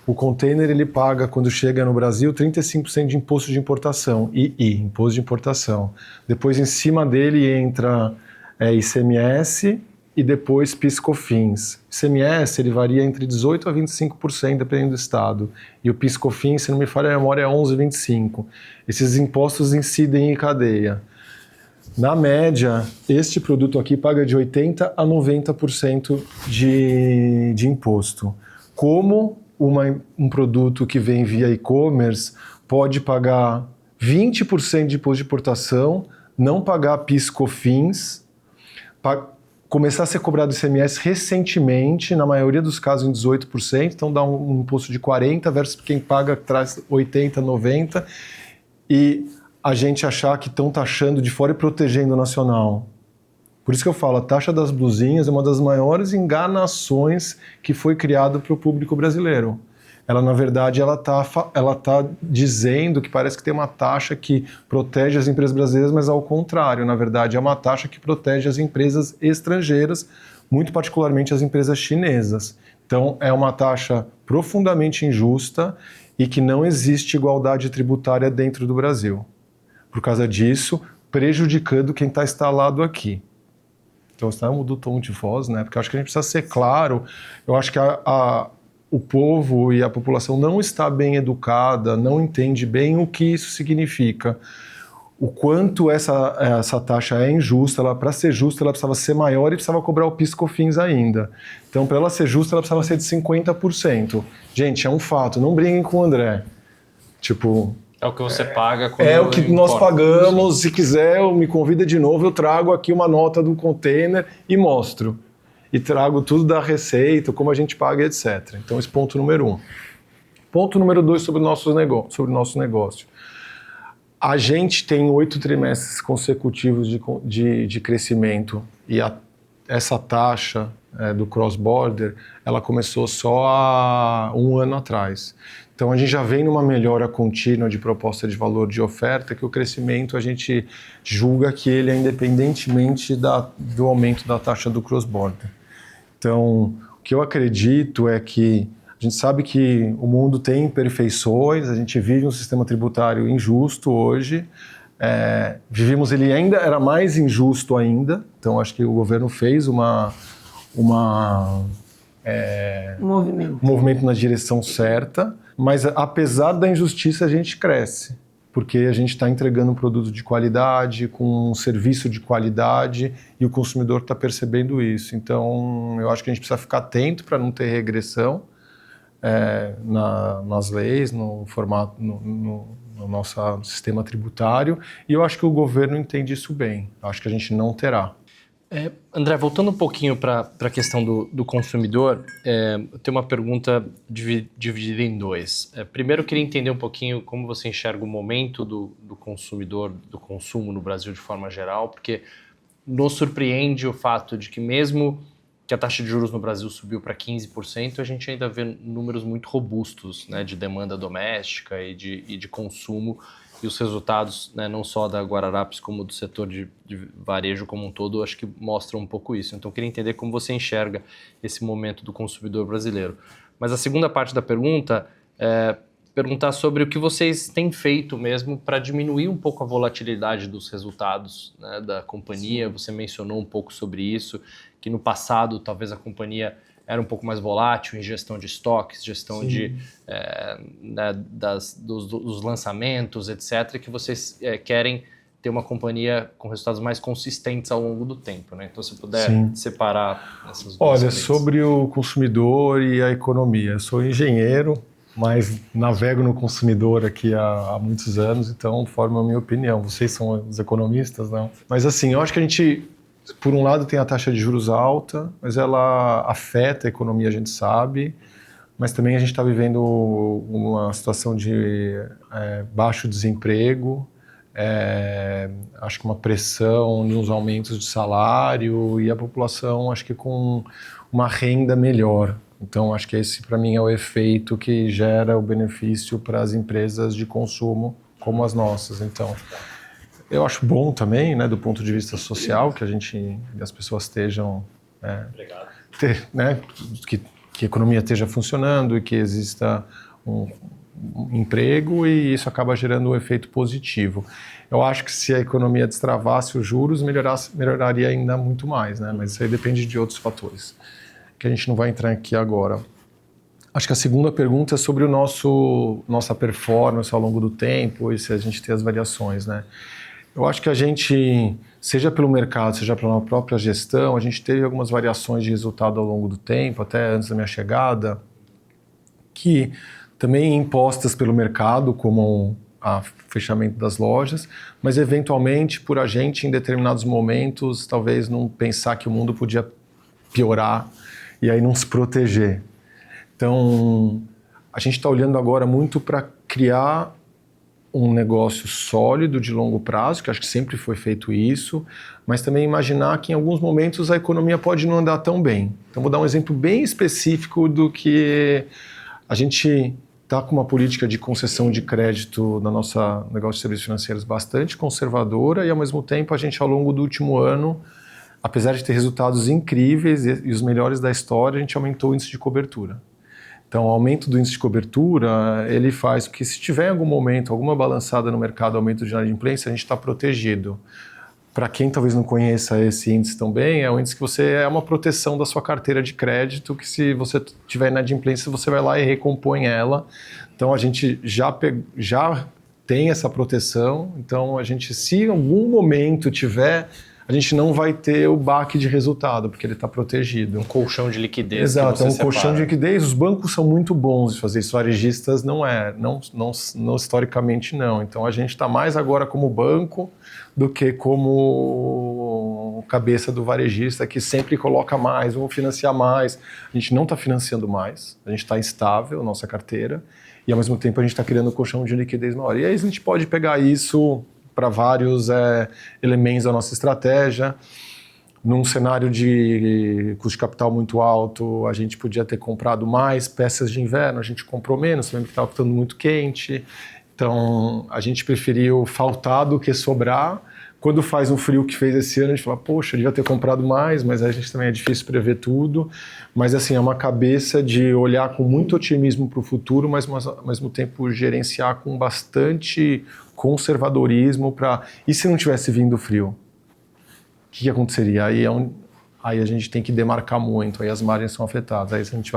O container ele paga, quando chega no Brasil, 35% de imposto de importação, imposto de importação. Depois, em cima dele, entra ICMS e depois PIS/COFINS. ICMS ele varia entre 18% a 25%, dependendo do estado. E o PIS/COFINS, se não me falha a memória, é 11% a 25%. Esses impostos incidem em cadeia. Na média, este produto aqui paga de 80% a 90% de imposto. Como um produto que vem via e-commerce pode pagar 20% de imposto de importação, não pagar PIS/COFINS, começar a ser cobrado ICMS recentemente, na maioria dos casos em 18%, então dá um imposto de 40% versus quem paga traz 80%, 90%. E a gente achar que estão taxando de fora e protegendo o nacional. Por isso que eu falo, a taxa das blusinhas é uma das maiores enganações que foi criada para o público brasileiro. Ela, na verdade, ela tá dizendo que parece que tem uma taxa que protege as empresas brasileiras, mas ao contrário, na verdade, é uma taxa que protege as empresas estrangeiras, muito particularmente as empresas chinesas. Então, é uma taxa profundamente injusta e que não existe igualdade tributária dentro do Brasil. Por causa disso, prejudicando quem está instalado aqui. Então, você muda o tom de voz, né? Porque eu acho que a gente precisa ser claro. Eu acho que o povo e a população não está bem educada, não entende bem o que isso significa. O quanto essa taxa é injusta, para ser justa, ela precisava ser maior e precisava cobrar o PIS/COFINS ainda. Então, para ela ser justa, ela precisava ser de 50%. Gente, é um fato, não briguem com o André. Tipo... É o que você paga quando É o que nós pagamos. Sim. Se quiser, me convida de novo, eu trago aqui uma nota do container e mostro. E trago tudo da receita, como a gente paga, etc. Então, esse ponto número 1. Ponto número 2 sobre o nosso negócio. A gente tem 8 trimestres consecutivos de crescimento e essa taxa do cross-border, ela começou só há 1 ano atrás. Então, a gente já vem numa melhora contínua de proposta de valor de oferta, que o crescimento a gente julga que ele é independentemente do aumento da taxa do cross-border. Então, o que eu acredito é que a gente sabe que o mundo tem imperfeições, a gente vive um sistema tributário injusto hoje, vivimos ele ainda, era mais injusto ainda, então acho que o governo fez um movimento na direção certa, mas apesar da injustiça a gente cresce, porque a gente está entregando um produto de qualidade, com um serviço de qualidade e o consumidor está percebendo isso. Então eu acho que a gente precisa ficar atento para não ter regressão nas leis, no formato, no nosso sistema tributário, e eu acho que o governo entende isso bem. Eu acho que a gente não terá. André, voltando um pouquinho para a questão do consumidor, eu tenho uma pergunta dividida em 2. Primeiro, eu queria entender um pouquinho como você enxerga o momento do consumidor, do consumo no Brasil de forma geral, porque nos surpreende o fato de que mesmo que a taxa de juros no Brasil subiu para 15%, a gente ainda vê números muito robustos, né, de demanda doméstica e de consumo, e os resultados, né, não só da Guararapes como do setor de varejo como um todo, acho que mostram um pouco isso. Então, eu queria entender como você enxerga esse momento do consumidor brasileiro. Mas a segunda parte da pergunta é perguntar sobre o que vocês têm feito mesmo para diminuir um pouco a volatilidade dos resultados, né, da companhia. Sim. Você mencionou um pouco sobre isso, que no passado talvez a companhia era um pouco mais volátil em gestão de estoques, gestão dos lançamentos, etc., que vocês querem ter uma companhia com resultados mais consistentes ao longo do tempo, né? Então, se puder separar essas duas frentes. Sobre o consumidor e a economia. Eu sou engenheiro, mas navego no consumidor aqui há muitos anos, então formo a minha opinião. Vocês são os economistas, não? Mas assim, eu acho que a gente, por um lado, tem a taxa de juros alta, mas ela afeta a economia, a gente sabe, mas também a gente está vivendo uma situação de baixo desemprego, acho que uma pressão nos aumentos de salário e a população, acho que com uma renda melhor. Então, acho que esse, para mim, é o efeito que gera o benefício para as empresas de consumo como as nossas. Então, eu acho bom também, né, do ponto de vista social, que as pessoas estejam... que a economia esteja funcionando e que exista um emprego, e isso acaba gerando um efeito positivo. Eu acho que se a economia destravasse os juros, melhoraria ainda muito mais, né? Mas isso aí depende de outros fatores, que a gente não vai entrar aqui agora. Acho que a segunda pergunta é sobre nossa performance ao longo do tempo e se a gente tem as variações, né? Eu acho que a gente, seja pelo mercado, seja pela própria gestão, a gente teve algumas variações de resultado ao longo do tempo, até antes da minha chegada, que também impostas pelo mercado, como o fechamento das lojas, mas eventualmente por a gente, em determinados momentos, talvez não pensar que o mundo podia piorar e aí não se proteger. Então, a gente está olhando agora muito para criar um negócio sólido de longo prazo, que acho que sempre foi feito isso, mas também imaginar que em alguns momentos a economia pode não andar tão bem. Então vou dar um exemplo bem específico do que a gente está com uma política de concessão de crédito na nossa negócio de serviços financeiros bastante conservadora e ao mesmo tempo a gente ao longo do último ano, apesar de ter resultados incríveis e os melhores da história, a gente aumentou o índice de cobertura. Então, o aumento do índice de cobertura, ele faz que se tiver em algum momento alguma balançada no mercado, aumento de inadimplência, a gente está protegido. Para quem talvez não conheça esse índice tão bem, é um índice que você é uma proteção da sua carteira de crédito, que se você tiver inadimplência, você vai lá e recompõe ela. Então, a gente já tem essa proteção. Então, a gente, se em algum momento tiver, a gente não vai ter o baque de resultado, porque ele está protegido. Um colchão de liquidez. Exato, é um colchão de liquidez. Os bancos são muito bons de fazer isso, varejistas não historicamente não. Então a gente está mais agora como banco do que como cabeça do varejista, que sempre coloca mais, vamos financiar mais. A gente não está financiando mais, a gente está instável, nossa carteira, e ao mesmo tempo a gente está criando um colchão de liquidez maior. E aí a gente pode pegar isso para vários elementos da nossa estratégia. Num cenário de custo de capital muito alto, a gente podia ter comprado mais peças de inverno, a gente comprou menos, lembra que estava ficando muito quente. Então, a gente preferiu faltar do que sobrar. Quando faz um frio que fez esse ano, a gente fala, poxa, eu devia ter comprado mais, mas a gente também é difícil prever tudo. Mas, assim, é uma cabeça de olhar com muito otimismo para o futuro, mas, ao mesmo tempo, gerenciar com bastante conservadorismo para... E se não tivesse vindo frio? O que aconteceria? Aí a gente tem que demarcar muito, aí as margens são afetadas. Aí se a gente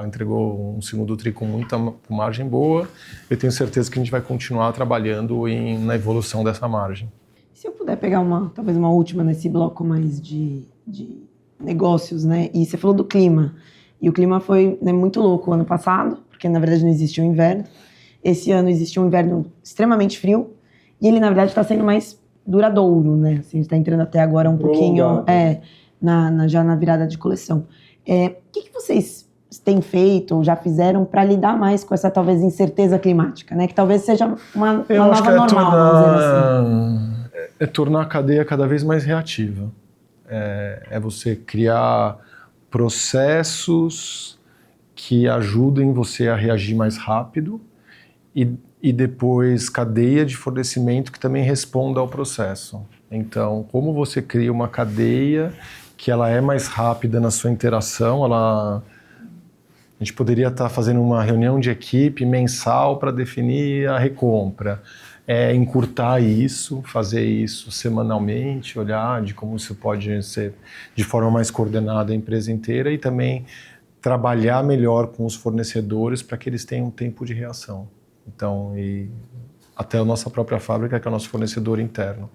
entregou um segundo tri com com margem boa, eu tenho certeza que a gente vai continuar trabalhando na evolução dessa margem. Se eu puder pegar talvez uma última nesse bloco mais de negócios, né? E você falou do clima. E o clima foi, né, muito louco o ano passado, porque na verdade não existia um inverno. Esse ano existiu um inverno extremamente frio e ele, na verdade, está sendo mais duradouro, né? Assim, a gente está entrando até agora um pouquinho já na virada de coleção. O que vocês têm feito ou já fizeram para lidar mais com essa, talvez, incerteza climática, né? Que talvez seja uma nova normal, vamos dizer assim. É tornar a cadeia cada vez mais reativa. É você criar processos que ajudem você a reagir mais rápido e depois cadeia de fornecimento que também responda ao processo. Então, como você cria uma cadeia que ela é mais rápida na sua interação, a gente poderia estar fazendo uma reunião de equipe mensal para definir a recompra. Encurtar isso, fazer isso semanalmente, olhar de como isso pode ser de forma mais coordenada a empresa inteira e também trabalhar melhor com os fornecedores para que eles tenham tempo de reação. Então, até a nossa própria fábrica, que é o nosso fornecedor interno.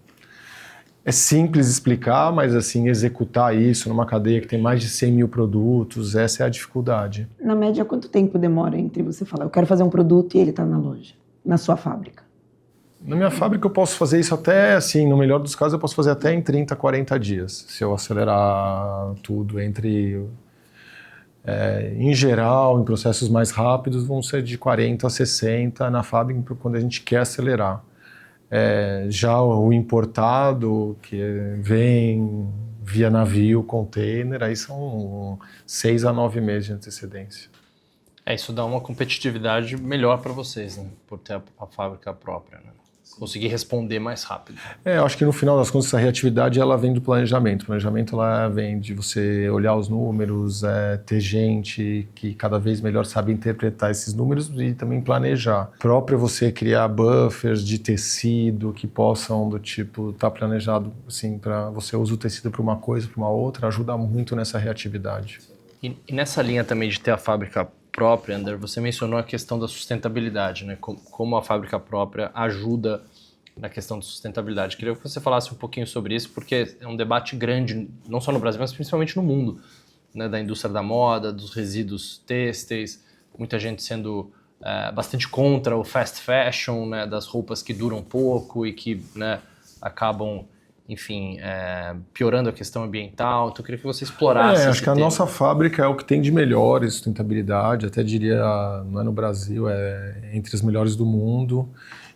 É simples explicar, mas assim, executar isso numa cadeia que tem mais de 100 mil produtos, essa é a dificuldade. Na média, quanto tempo demora entre você falar, eu quero fazer um produto e ele está na loja, na sua fábrica? Na minha fábrica eu posso fazer isso até, assim, no melhor dos casos eu posso fazer até em 30, 40 dias, se eu acelerar tudo em geral, em processos mais rápidos, vão ser de 40 a 60 na fábrica quando a gente quer acelerar. Já o importado, que vem via navio, container, aí são 6 a 9 meses de antecedência. Isso dá uma competitividade melhor para vocês, né? Por ter a fábrica própria, né? Conseguir responder mais rápido. Eu acho que no final das contas essa reatividade ela vem do planejamento. O planejamento ela vem de você olhar os números, ter gente que cada vez melhor sabe interpretar esses números e também planejar. Próprio você criar buffers de tecido que possam do tipo estar planejado assim para você usa o tecido para uma coisa, para uma outra, ajuda muito nessa reatividade. E nessa linha também de ter a fábrica própria, Ander, você mencionou a questão da sustentabilidade, né? Como a fábrica própria ajuda na questão de sustentabilidade. Queria que você falasse um pouquinho sobre isso, porque é um debate grande, não só no Brasil, mas principalmente no mundo, né? Da indústria da moda, dos resíduos têxteis, muita gente sendo bastante contra o fast fashion, né? Das roupas que duram pouco e que, né, acabam, enfim, piorando a questão ambiental. Então eu queria que você explorasse acho que a tema. nossa fábrica é o que tem de melhor em sustentabilidade, até diria, não é no Brasil, é entre as melhores do mundo.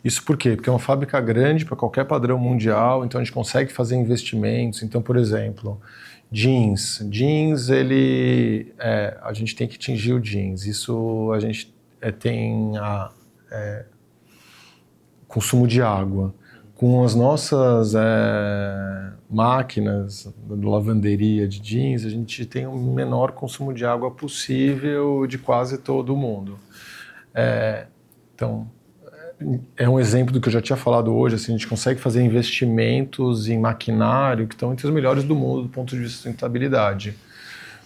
Isso por quê? Porque é uma fábrica grande para qualquer padrão mundial, então a gente consegue fazer investimentos. Então, por exemplo, jeans, a gente tem que atingir o jeans. Isso a gente tem consumo de água. Com as nossas máquinas de lavanderia de jeans, a gente tem o menor consumo de água possível de quase todo mundo. Então, é um exemplo do que eu já tinha falado hoje, assim, a gente consegue fazer investimentos em maquinário que estão entre os melhores do mundo do ponto de vista de sustentabilidade.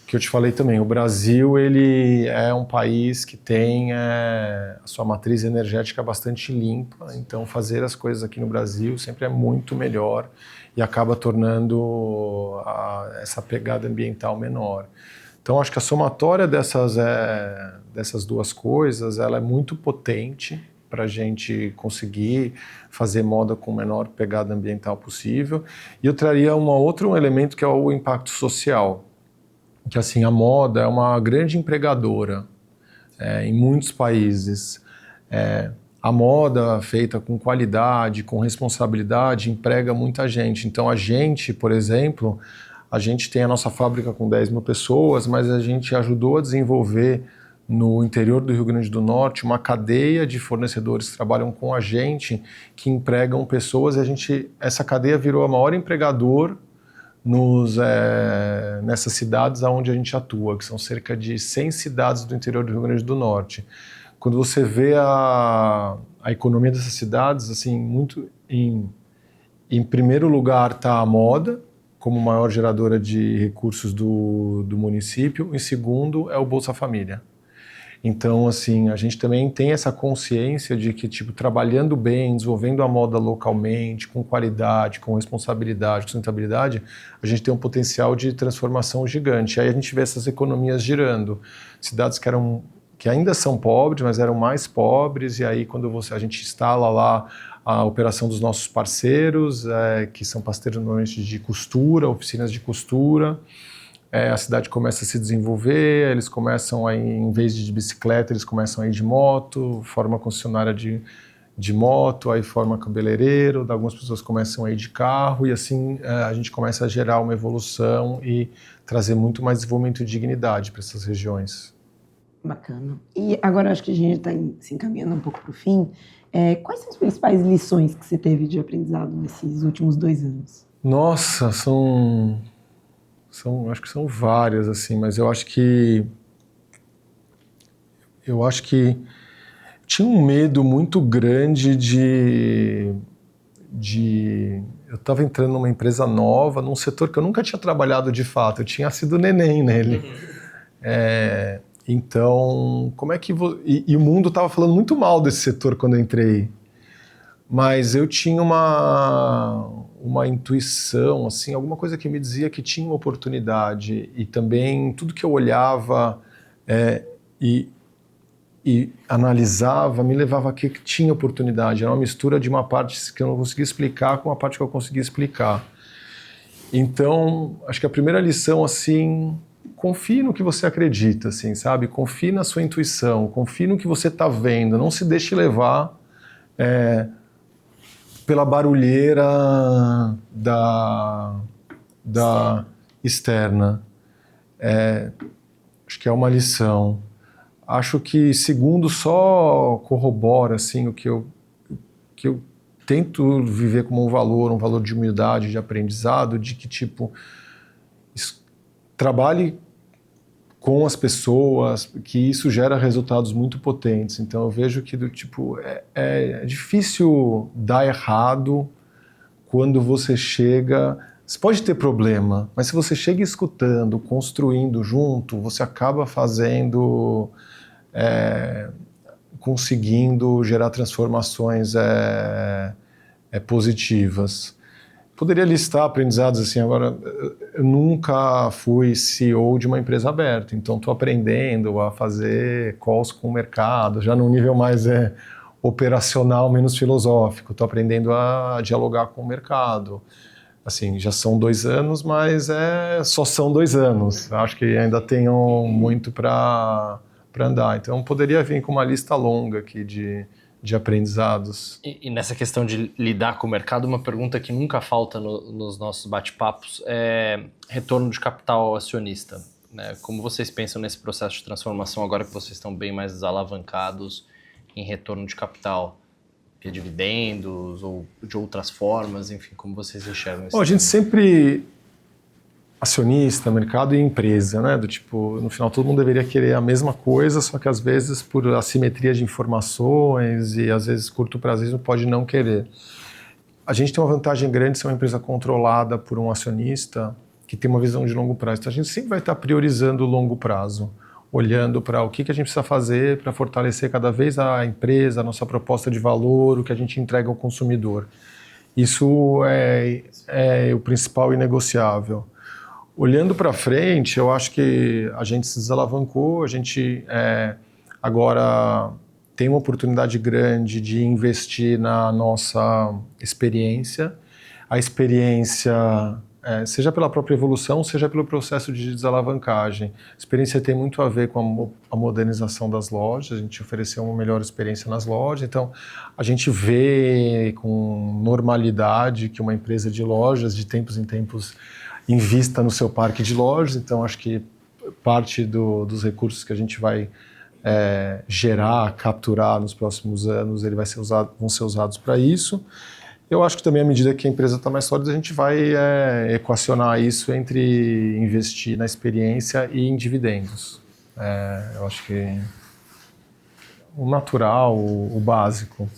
Que eu te falei também, o Brasil ele é um país que tem a sua matriz energética bastante limpa, então fazer as coisas aqui no Brasil sempre é muito melhor e acaba tornando essa pegada ambiental menor. Então acho que a somatória dessas duas coisas ela é muito potente para a gente conseguir fazer moda com a menor pegada ambiental possível. E eu traria um outro elemento que é o impacto social. Que assim, a moda é uma grande empregadora em muitos países. A moda feita com qualidade, com responsabilidade, emprega muita gente. Então a gente, por exemplo, a gente tem a nossa fábrica com 10 mil pessoas, mas a gente ajudou a desenvolver no interior do Rio Grande do Norte uma cadeia de fornecedores que trabalham com a gente, que empregam pessoas, e essa cadeia virou a maior empregador nessas cidades onde a gente atua, que são cerca de 100 cidades do interior do Rio Grande do Norte. Quando você vê a economia dessas cidades, assim, muito em primeiro lugar está a moda, como maior geradora de recursos do município, em segundo é o Bolsa Família. Então, assim, a gente também tem essa consciência de que, tipo, trabalhando bem, desenvolvendo a moda localmente, com qualidade, com responsabilidade, com sustentabilidade, a gente tem um potencial de transformação gigante. Aí a gente vê essas economias girando. Cidades que ainda são pobres, mas eram mais pobres, e aí quando a gente instala lá a operação dos nossos parceiros, que são parceiros normalmente de costura, oficinas de costura, a cidade começa a se desenvolver, eles começam a, em vez de bicicleta, eles começam a ir de moto, forma concessionária de moto, aí forma cabeleireiro, algumas pessoas começam a ir de carro, e assim a gente começa a gerar uma evolução e trazer muito mais desenvolvimento e dignidade para essas regiões. Bacana. E agora acho que a gente está se encaminhando um pouco para o fim. Quais são as principais lições que você teve de aprendizado nesses últimos 2 anos? Nossa, acho que são várias, assim, mas eu acho que tinha um medo muito grande eu estava entrando numa empresa nova, num setor que eu nunca tinha trabalhado de fato, eu tinha sido neném nele. Então, como é que... E o mundo estava falando muito mal desse setor quando eu entrei. Mas eu tinha uma intuição, assim, alguma coisa que me dizia que tinha uma oportunidade. E também tudo que eu olhava e analisava me levava a que tinha oportunidade. Era uma mistura de uma parte que eu não conseguia explicar com uma parte que eu conseguia explicar. Então, acho que a primeira lição, assim... Confie no que você acredita, assim, sabe? Confie na sua intuição, confie no que você está vendo, não se deixe levar pela barulheira da externa. Acho que é uma lição. Acho que, segundo, só corrobora assim, o que eu tento viver como um valor de humildade, de aprendizado, de que, tipo, trabalhe com as pessoas, que isso gera resultados muito potentes. Então eu vejo que é difícil dar errado quando você chega... Você pode ter problema, mas se você chega escutando, construindo junto, você acaba conseguindo gerar transformações positivas. Poderia listar aprendizados assim, agora eu nunca fui CEO de uma empresa aberta, então estou aprendendo a fazer calls com o mercado, já num nível mais operacional, menos filosófico, estou aprendendo a dialogar com o mercado. Assim, já são 2 anos, mas só são 2 anos, acho que ainda tenho muito para andar, então poderia vir com uma lista longa aqui de de aprendizados. E nessa questão de lidar com o mercado, uma pergunta que nunca falta nos nossos bate-papos é retorno de capital ao acionista, né? Como vocês pensam nesse processo de transformação agora que vocês estão bem mais desalavancados em retorno de capital, via dividendos ou de outras formas, enfim, como vocês enxergam isso? A gente sempre, acionista, mercado e empresa, né? Do tipo, no final todo mundo deveria querer a mesma coisa, só que às vezes por assimetria de informações e às vezes curto prazismo pode não querer. A gente tem uma vantagem grande de ser uma empresa controlada por um acionista que tem uma visão de longo prazo. Então a gente sempre vai estar priorizando o longo prazo, olhando para o que a gente precisa fazer para fortalecer cada vez a empresa, a nossa proposta de valor, o que a gente entrega ao consumidor. Isso é o principal e inegociável. Olhando para frente, eu acho que a gente se desalavancou, a gente agora tem uma oportunidade grande de investir na nossa experiência. A experiência, seja pela própria evolução, seja pelo processo de desalavancagem. A experiência tem muito a ver com a modernização das lojas, a gente ofereceu uma melhor experiência nas lojas, então a gente vê com normalidade que uma empresa de lojas, de tempos em tempos, invista no seu parque de lojas, então acho que parte dos recursos que a gente vai gerar, capturar nos próximos anos, vão ser usados para isso. Eu acho que também à medida que a empresa está mais sólida, a gente vai equacionar isso entre investir na experiência e em dividendos. Eu acho que o natural, o básico.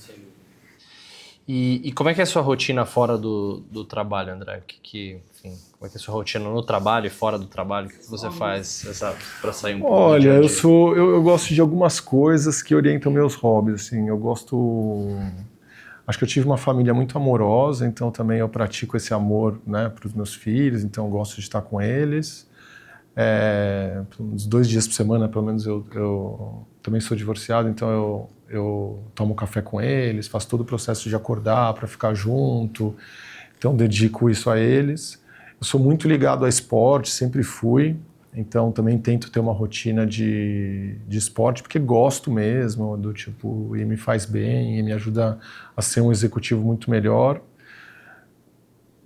E como é que é a sua rotina fora do trabalho, André? Enfim, como é que é a sua rotina no trabalho e fora do trabalho? O que você faz para sair um pouco? Olha, eu gosto de algumas coisas que orientam meus hobbies. Assim, acho que eu tive uma família muito amorosa, então também eu pratico esse amor, né, para os meus filhos, então eu gosto de estar com eles. Uns 2 dias por semana, pelo menos, eu também sou divorciado, então eu tomo café com eles, faço todo o processo de acordar para ficar junto, então dedico isso a eles. Eu sou muito ligado a esporte, sempre fui, então também tento ter uma rotina de esporte, porque gosto mesmo, e me faz bem, e me ajuda a ser um executivo muito melhor.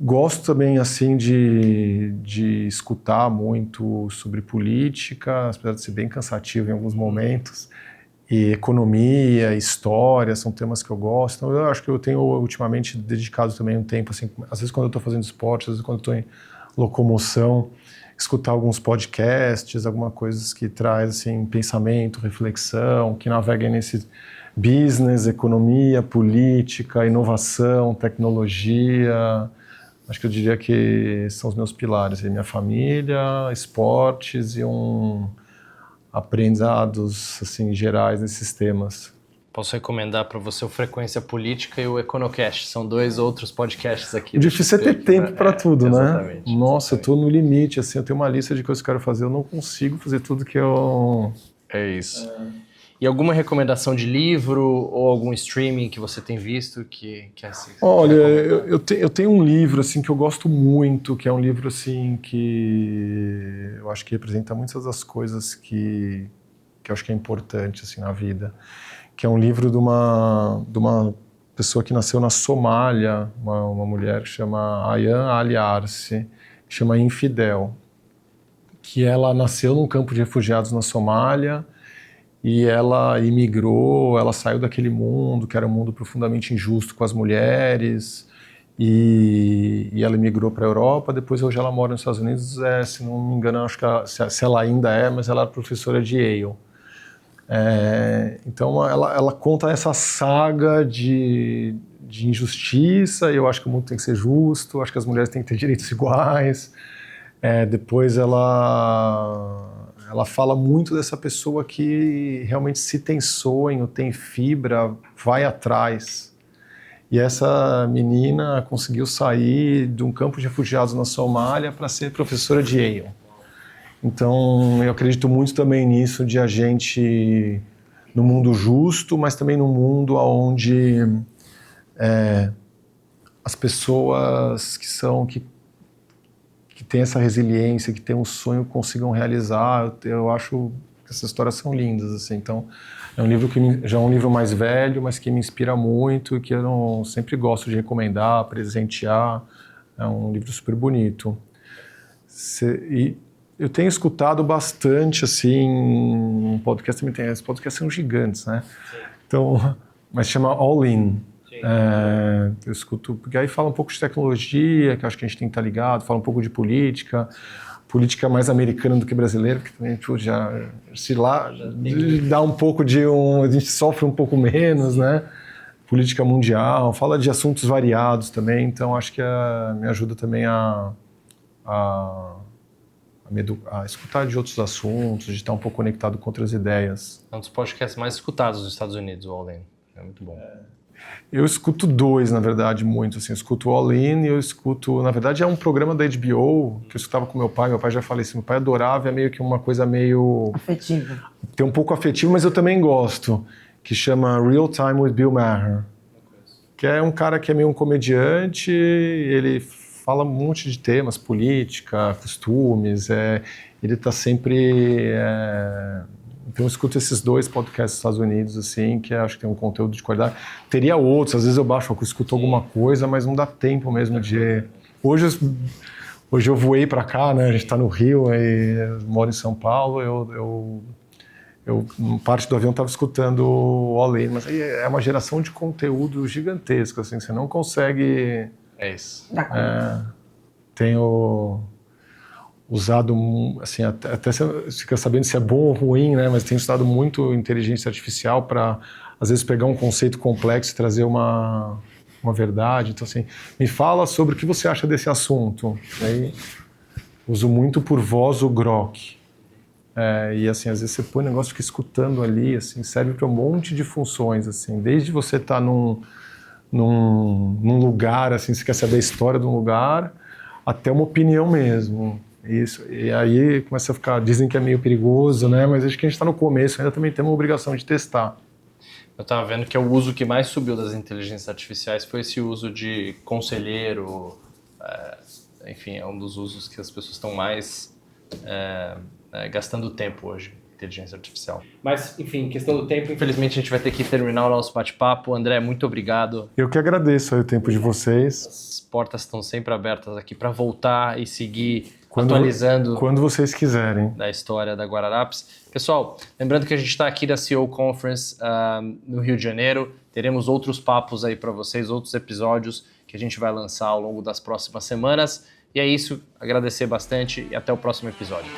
Gosto também, assim, de escutar muito sobre política, apesar de ser bem cansativo em alguns momentos, e economia, história, são temas que eu gosto. Então eu acho que eu tenho ultimamente dedicado também um tempo, assim, às vezes quando eu estou fazendo esporte, às vezes quando eu estou em locomoção, escutar alguns podcasts, algumas coisas que traz assim, pensamento, reflexão, que naveguem nesse business, economia, política, inovação, tecnologia. Acho que eu diria que são os meus pilares, minha família, esportes e aprendizados assim, gerais nesses temas. Posso recomendar para você o Frequência Política e o Econocast. São 2 outros podcasts aqui. O difícil é ter tempo para tudo, né? Exatamente. Nossa, eu estou no limite, assim, eu tenho uma lista de coisas que eu quero fazer, eu não consigo fazer tudo que eu... É isso. E alguma recomendação de livro ou algum streaming que você tem visto que assim, Olha, eu tenho um livro assim que eu gosto muito, que é um livro assim que eu acho que representa muitas das coisas que eu acho que é importante assim na vida, que é um livro de uma pessoa que nasceu na Somália, uma mulher que chama Ayaan Ali Arsi, que chama Infidel, que ela nasceu num campo de refugiados na Somália. E ela imigrou, ela saiu daquele mundo, que era um mundo profundamente injusto com as mulheres, e ela imigrou para a Europa. Depois hoje ela mora nos Estados Unidos, se não me engano, acho que se ela ainda mas ela é professora de Yale. Então ela conta essa saga de injustiça, e eu acho que o mundo tem que ser justo, acho que as mulheres têm que ter direitos iguais. Depois ela fala muito dessa pessoa que realmente, se tem sonho, tem fibra, vai atrás. E essa menina conseguiu sair de um campo de refugiados na Somália para ser professora de Yale. Então, eu acredito muito também nisso, de a gente, no mundo justo, mas também no mundo onde as pessoas que têm essa resiliência, que têm um sonho, consigam realizar. Eu acho essas histórias são lindas, assim. Então, é um livro que já é um livro mais velho, mas que me inspira muito e que eu sempre gosto de recomendar, presentear. É um livro super bonito. E eu tenho escutado bastante, assim, um podcast também tem, os podcasts são gigantes, né? Então, mas chama All In. Eu escuto, porque aí fala um pouco de tecnologia, que eu acho que a gente tem que estar ligado, fala um pouco de política mais americana do que brasileira, porque também já se lá dá um pouco a gente sofre um pouco menos, né? Política mundial, fala de assuntos variados também, então acho que me ajuda também a escutar de outros assuntos, de estar um pouco conectado com outras ideias. É um dos podcasts mais escutados nos Estados Unidos, o All In. É muito bom. Eu escuto dois, na verdade, muito. Assim, eu escuto o All In e eu escuto... Na verdade, é um programa da HBO que eu escutava com meu pai já faleceu. Meu pai adorava, é meio que uma coisa meio... Afetivo. Tem um pouco afetivo, mas eu também gosto. Que chama Real Time with Bill Maher. Que é um cara que é meio um comediante, ele fala um monte de temas, política, costumes, ele está sempre... Então eu escuto esses dois podcasts dos Estados Unidos, assim, que acho que tem um conteúdo de qualidade. Teria outros, às vezes eu baixo, eu escuto alguma coisa, mas não dá tempo mesmo de... Hoje eu voei para cá, né? A gente está no Rio, eu moro em São Paulo, eu parte do avião estava escutando o All In, mas aí é uma geração de conteúdo gigantesco, assim, você não consegue... É isso. Tenho usado, assim, até você fica sabendo se é bom ou ruim, né? Mas tenho usado muito inteligência artificial para, às vezes, pegar um conceito complexo e trazer uma verdade. Então, assim, me fala sobre o que você acha desse assunto. Aí, uso muito por voz o Grok. E, assim, às vezes você põe o negócio, fica escutando ali, assim, serve para um monte de funções, assim. Desde você estar num lugar, assim, você quer saber a história de um lugar, até uma opinião mesmo. Isso. E aí começa a ficar, dizem que é meio perigoso, né? Mas acho que a gente está no começo, ainda também temos uma obrigação de testar. Eu estava vendo que o uso que mais subiu das inteligências artificiais foi esse uso de conselheiro, enfim, é um dos usos que as pessoas estão mais gastando tempo hoje, inteligência artificial. Mas, enfim, questão do tempo, infelizmente a gente vai ter que terminar o nosso bate-papo. André, muito obrigado. Eu que agradeço aí o tempo de vocês. As portas estão sempre abertas aqui para voltar e seguir atualizando quando vocês quiserem da história da Guararapes. Pessoal, lembrando que a gente está aqui da CEO Conference no Rio de Janeiro. Teremos outros papos aí para vocês, outros episódios que a gente vai lançar ao longo das próximas semanas. E é isso, agradecer bastante e até o próximo episódio.